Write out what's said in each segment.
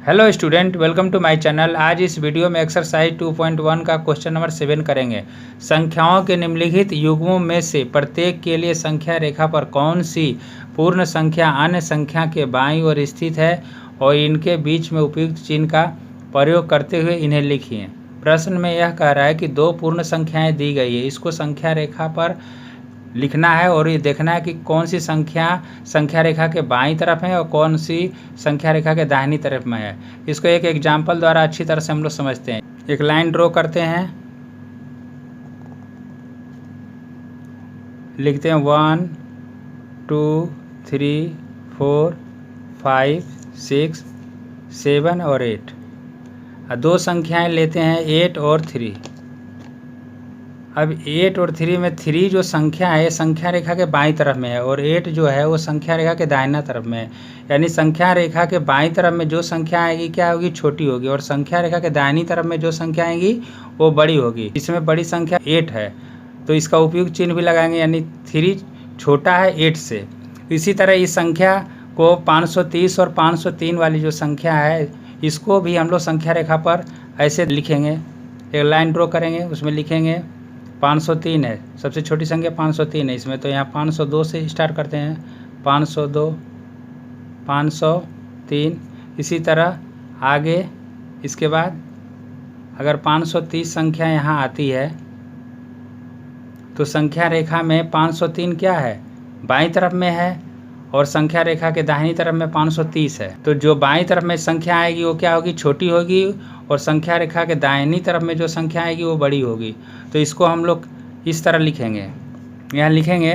Hello student, welcome to my channel. आज इस video में एक्सरसाइज 2.1 का क्वेश्चन नंबर 7 करेंगे। संख्याओं के निम्नलिखित युग्मों में से प्रत्येक के लिए संख्या रेखा पर कौन सी पूर्ण संख्या अन्य संख्या के बाईं ओर स्थित है और इनके बीच में उपयुक्त चिन्ह का प्रयोग करते हुए इन्हें लिखिए। प्रश्न में यह कह रहा है कि दो पूर्ण संख्याएँ दी गई है, इसको संख्या रेखा पर लिखना है और ये देखना है कि कौन सी संख्या रेखा के बाईं तरफ है और कौन सी संख्या रेखा के दाहिनी तरफ में है। इसको एक एग्जाम्पल द्वारा अच्छी तरह से हम लोग समझते हैं। एक लाइन ड्रॉ करते हैं, लिखते हैं 1 2 3 4 5 6 7 और 8। दो संख्याएं लेते हैं 8 और 3। अब 8 और 3 में 3 जो संख्या है संख्या रेखा के बाईं तरफ में है और 8 जो है वो संख्या रेखा के दाहिना तरफ में है। यानी संख्या रेखा के बाईं तरफ में जो संख्या आएगी क्या होगी, छोटी होगी, और संख्या रेखा के दाहिनी तरफ में जो संख्या आएगी वो बड़ी होगी। इसमें बड़ी संख्या 8 है तो इसका उपयुक्त चिन्ह भी लगाएंगे, यानी 3 छोटा है 8 से। इसी तरह इस संख्या को 530 और 503 वाली जो संख्या है इसको भी हम लोग संख्या रेखा पर ऐसे लिखेंगे। एक लाइन ड्रॉ करेंगे, उसमें लिखेंगे 503 है, सबसे छोटी संख्या 503 है इसमें, तो यहाँ 502 से स्टार्ट करते हैं। 502 503, इसी तरह आगे। इसके बाद अगर 530 संख्या यहाँ आती है तो संख्या रेखा में 503 क्या है, बाईं तरफ में है और संख्या रेखा के दाहिनी तरफ में 530 है। तो जो बाईं तरफ में संख्या आएगी वो क्या होगी, छोटी होगी, और संख्या रेखा के दाहिनी तरफ में जो संख्या आएगी वो बड़ी होगी। तो इसको हम लोग इस तरह लिखेंगे। यहाँ लिखेंगे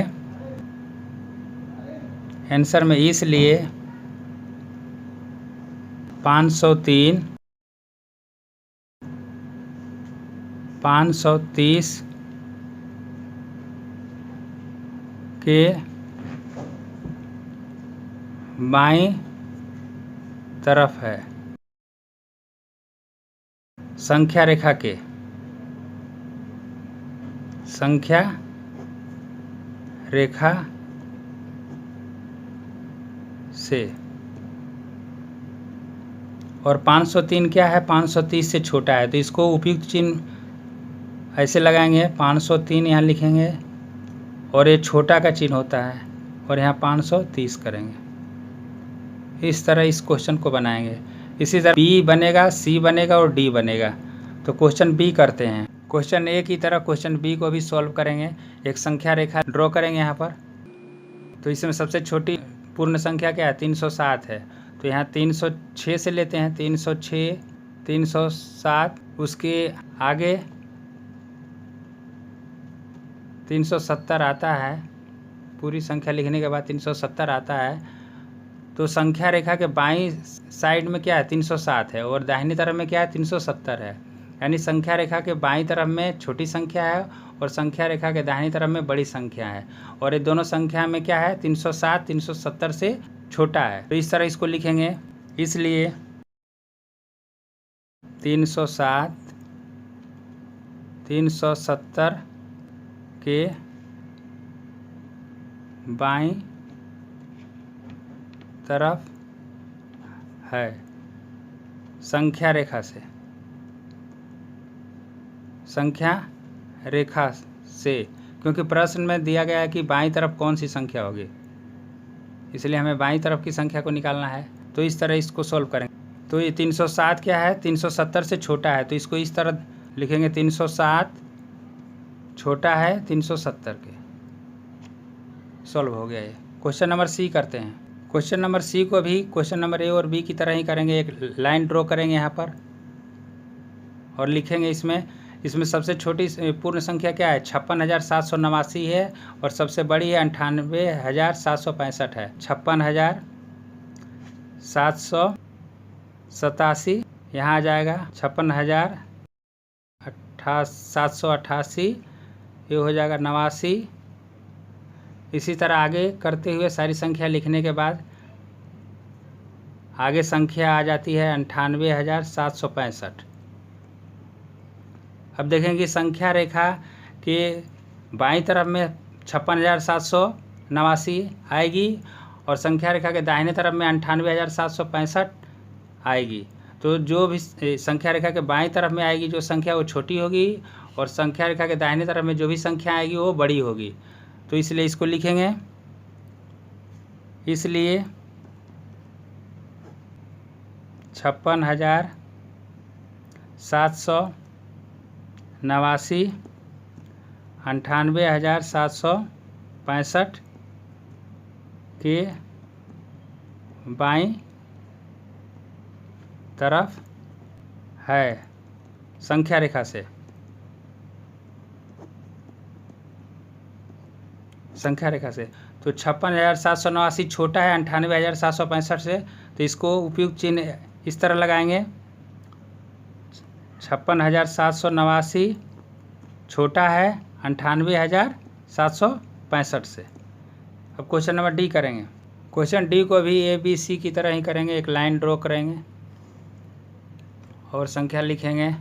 आंसर में, इसलिए 503 530 के बाईं तरफ है। संख्या रेखा से, और 503 क्या है, 530 से छोटा है, तो इसको उपयुक्त चिन्ह ऐसे लगाएंगे। 503 यहाँ लिखेंगे और ये छोटा का चिन्ह होता है और यहाँ 530 करेंगे। इस तरह इस क्वेश्चन को बनाएंगे। इसी तरह बी बनेगा, सी बनेगा और डी बनेगा। तो क्वेश्चन बी करते हैं। क्वेश्चन ए की तरह क्वेश्चन बी को भी सॉल्व करेंगे। एक संख्या रेखा ड्रॉ करेंगे यहाँ पर। तो इसमें सबसे छोटी पूर्ण संख्या क्या है, 307 है, तो यहाँ 306 से लेते हैं। 306 307, उसके आगे 370 आता है, पूरी संख्या लिखने के बाद 370 आता है। तो संख्या रेखा के बाईं साइड में क्या है, 307 है, और दाहिनी तरफ में क्या है, 370 है। यानी संख्या रेखा के बाईं तरफ में छोटी संख्या है और संख्या रेखा के दाहिनी तरफ में बड़ी संख्या है, और ये दोनों संख्या में क्या है, 307 370 से छोटा है। तो इस तरह इसको लिखेंगे। इसलिए 307 370 के बाईं तरफ है संख्या रेखा से, क्योंकि प्रश्न में दिया गया है कि बाईं तरफ कौन सी संख्या होगी, इसलिए हमें बाईं तरफ की संख्या को निकालना है। तो इस तरह इसको सॉल्व करेंगे। तो ये 307 क्या है, 370 से छोटा है, तो इसको इस तरह लिखेंगे। 307 छोटा है 370 के। सॉल्व हो गया ये। क्वेश्चन नंबर सी करते हैं। क्वेश्चन नंबर सी को भी क्वेश्चन नंबर ए और बी की तरह ही करेंगे। एक लाइन ड्रॉ करेंगे यहाँ पर और लिखेंगे इसमें सबसे छोटी पूर्ण संख्या क्या है, 56,789 है, और सबसे बड़ी है 98,765 है। 56,787 यहाँ आ जाएगा, 56,788, ये हो जाएगा 89। इसी तरह आगे करते हुए सारी संख्या लिखने के बाद आगे संख्या आ जाती है 98,765। अब देखेंगे कि संख्या रेखा के बाईं तरफ में 56,789 आएगी और संख्या रेखा के दाहिने तरफ में 98,765 आएगी। तो जो भी संख्या रेखा के बाईं तरफ में आएगी जो संख्या वो छोटी होगी, और संख्या रेखा के दाहिने तरफ में जो भी संख्या आएगी वो बड़ी होगी। तो इसलिए इसको लिखेंगे, इसलिए 56,789, 98,765 के बाईं तरफ है संख्या रेखा से। संख्या रेखा से तो 56,789 छोटा है 98,765 से, तो इसको उपयुक्त चिन्ह इस तरह लगाएंगे। 56,789 छोटा है 98,765 से। अब क्वेश्चन नंबर डी करेंगे। क्वेश्चन डी को भी ए बी सी की तरह ही करेंगे, एक लाइन ड्रॉ करेंगे और संख्या लिखेंगे।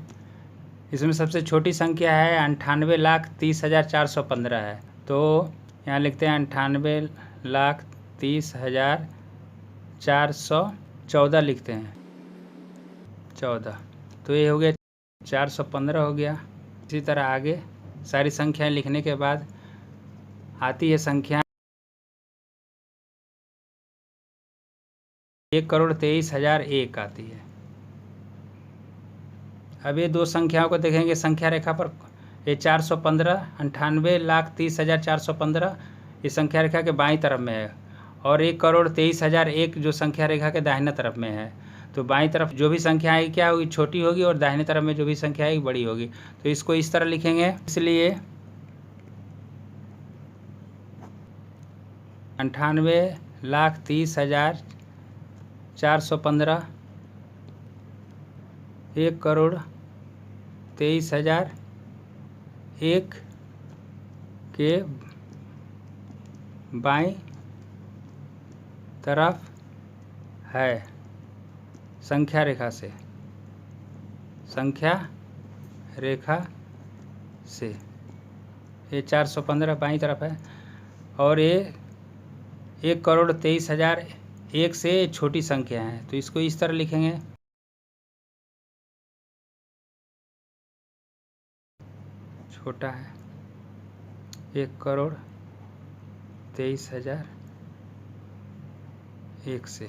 इसमें सबसे छोटी संख्या है 98,30,415 है, तो यहाँ लिखते हैं 98,30,414 लिखते हैं 14। तो ये हो गया 415 हो गया। इसी तरह आगे सारी संख्याएं लिखने के बाद आती है संख्या 1,23,001 आती है। अब ये दो संख्याओं को देखेंगे संख्या रेखा पर। ये 415 98,30,415 ये संख्या रेखा के बाईं तरफ में है, और 1,23,001 जो संख्या रेखा के दाहिने तरफ में है। तो बाईं तरफ जो भी संख्या आएगी क्या होगी, छोटी होगी, और दाहिने तरफ में जो भी संख्या आएगी बड़ी होगी। तो इसको इस तरह लिखेंगे, इसलिए 98,30,415 1,23,001 के बाईं तरफ है संख्या रेखा से। संख्या रेखा से ये 415 बाईं तरफ है, और ये 1,23,001 से छोटी संख्या है। तो इसको इस तरह लिखेंगे, छोटा है 1,23,001 से।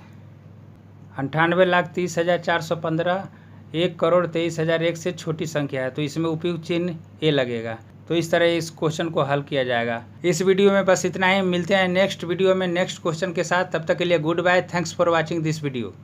98,30,415 1,23,001 से छोटी संख्या है, तो इसमें उपयुक्त चिन्ह ए लगेगा। तो इस तरह इस क्वेश्चन को हल किया जाएगा। इस वीडियो में बस इतना ही। मिलते हैं नेक्स्ट वीडियो में नेक्स्ट क्वेश्चन के साथ। तब तक के लिए good bye. Thanks for watching this video.